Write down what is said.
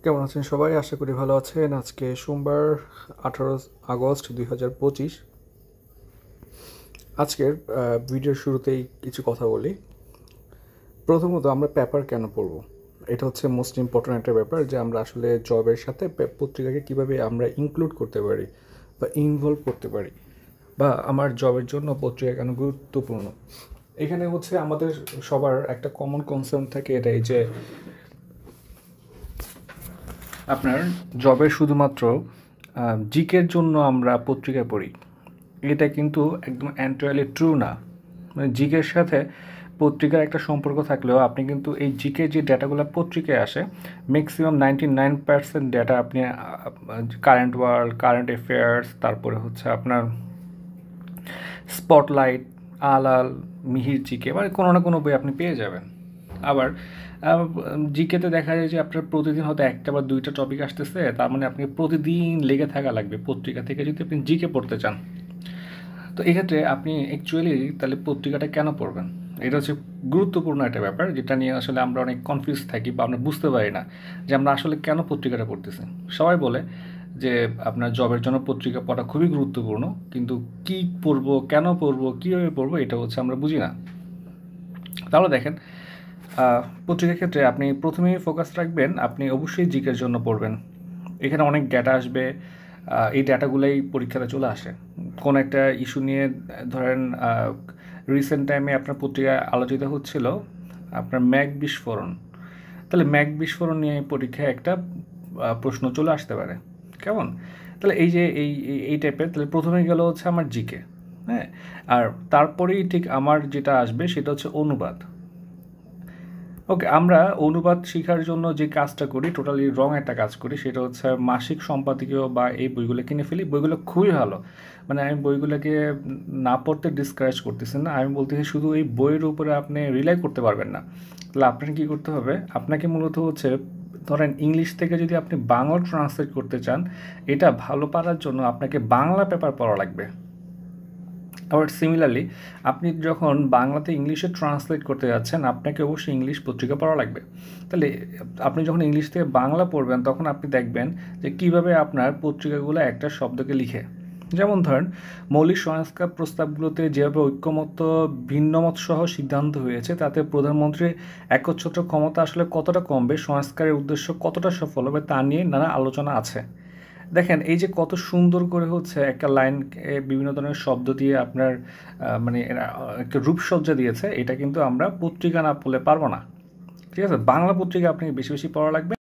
কেমন আছেন সবাই? আশা করি ভালো আছেন। আজকে সোমবার 18 আগস্ট 2025। আজকের ভিডিওর শুরুতেই কিছু কথা বলি। প্রথমত আমরা পেপার কেন পড়ব? এটা হচ্ছে মোস্ট ইম্পর্ট্যান্ট একটা ব্যাপার, যে আমরা আসলে জবের সাথে পত্রিকাকে কিভাবে আমরা ইনক্লুড করতে পারি বা ইনভলভ করতে পারি, বা আমার জবের জন্য পত্রিকা কেন গুরুত্বপূর্ণ। এখানে হচ্ছে আমাদের সবার একটা কমন কনসার্ন থাকে, এটাই যে আপনার জবে শুধুমাত্র জিকের জন্য আমরা পত্রিকা পড়ি। এটা কিন্তু একদম এন্টায়ারলি ট্রু না। মানে জিকের সাথে পত্রিকার একটা সম্পর্ক থাকলেও আপনি কিন্তু এই জিকে যে ডেটাগুলো পত্রিকায় আসে, ম্যাক্সিমাম 99% ডেটা আপনি কারেন্ট ওয়ার্ল্ড, কারেন্ট অ্যাফেয়ার্স, তারপরে হচ্ছে আপনার স্পটলাইট, আলাল, মিহির জিকে, মানে কোনো না কোনো বই আপনি পেয়ে যাবেন। আবার জিকেতে দেখা যায় যে আপনার প্রতিদিন হয়তো একটা বা দুইটা টপিক আসতেছে, তার মানে আপনি প্রতিদিন লেগে থাকা লাগবে পত্রিকা থেকে যদি আপনি জিকে পড়তে চান। তো এক্ষেত্রে আপনি অ্যাকচুয়ালি তাহলে পত্রিকাটা কেন পড়বেন? এটা হচ্ছে গুরুত্বপূর্ণ একটা ব্যাপার, যেটা নিয়ে আসলে আমরা অনেক কনফিউজ থাকি বা আমরা বুঝতে পারি না যে আমরা আসলে কেন পত্রিকাটা পড়তেছি। সবাই বলে যে আপনার জবের জন্য পত্রিকা পড়া খুবই গুরুত্বপূর্ণ, কিন্তু কি পড়বো, কেন পড়বো, কীভাবে পড়বো, এটা হচ্ছে আমরা বুঝি না। তাহলে দেখেন, পত্রিকার ক্ষেত্রে আপনি প্রথমেই ফোকাস রাখবেন, আপনি অবশ্যই জিকের জন্য পড়বেন। এখানে অনেক ডেটা আসবে, এই ডেটাগুলোই পরীক্ষাতে চলে আসে। কোনো একটা ইস্যু নিয়ে ধরেন রিসেন্ট টাইমে আপনার পত্রিকায় আলোচিত হচ্ছিল আপনার ম্যাগ বিস্ফোরণ। তাহলে ম্যাগ বিস্ফোরণ নিয়ে পরীক্ষায় একটা প্রশ্ন চলে আসতে পারে। কেমন? তাহলে এই যে এই টাইপের, তাহলে প্রথমে গেল হচ্ছে আমার জিকে, হ্যাঁ। আর তারপরেই ঠিক আমার যেটা আসবে সেটা হচ্ছে অনুবাদ। ওকে, আমরা অনুবাদ শেখার জন্য যে কাজটা করি, টোটালি রং একটা কাজ করি। সেটা হচ্ছে মাসিক সম্পাদকীয় বা এই বইগুলো কিনে ফেলি। বইগুলো খুবই ভালো, মানে আমি বইগুলোকে না পড়তে ডিসকারেজ করতেছি না, আমি বলতেছি শুধু এই বইয়ের উপরে আপনি রিলাই করতে পারবেন না। তাহলে আপনাকে কী করতে হবে? আপনাকে মূলত হচ্ছে ধরেন ইংলিশ থেকে যদি আপনি বাংলা ট্রান্সলেট করতে চান, এটা ভালো পারার জন্য আপনাকে বাংলা পেপার পড়া লাগবে। আবার সিমিলারলি আপনি যখন বাংলাতে ইংলিশে ট্রান্সলেট করতে যাচ্ছেন, আপনাকে অবশ্যই ইংলিশ পত্রিকা পড়া লাগবে। তাহলে আপনি যখন ইংলিশ থেকে বাংলা পড়বেন, তখন আপনি দেখবেন যে কীভাবে আপনার পত্রিকাগুলো একটা শব্দকে লিখে। যেমন ধরেন, মৌলিক সংস্কার প্রস্তাবগুলোতে যেভাবে ঐক্যমত্য ভিন্নমত সহ সিদ্ধান্ত হয়েছে, তাতে প্রধানমন্ত্রীর একচ্ছত্র ক্ষমতা আসলে কতটা কমবে, সংস্কারের উদ্দেশ্য কতটা সফল হবে, তা নিয়ে নানা আলোচনা আছে। দেখেন এই যে কত সুন্দর করে হচ্ছে একটা লাইন বিভিন্ন ধরনের শব্দ দিয়ে আপনার মানে একটা রূপসজ্জা দিয়েছে। এটা কিন্তু আমরা পত্রিকা না পড়লে পারবো না। ঠিক আছে? বাংলা পত্রিকা আপনি বেশি বেশি পড়া লাগবে।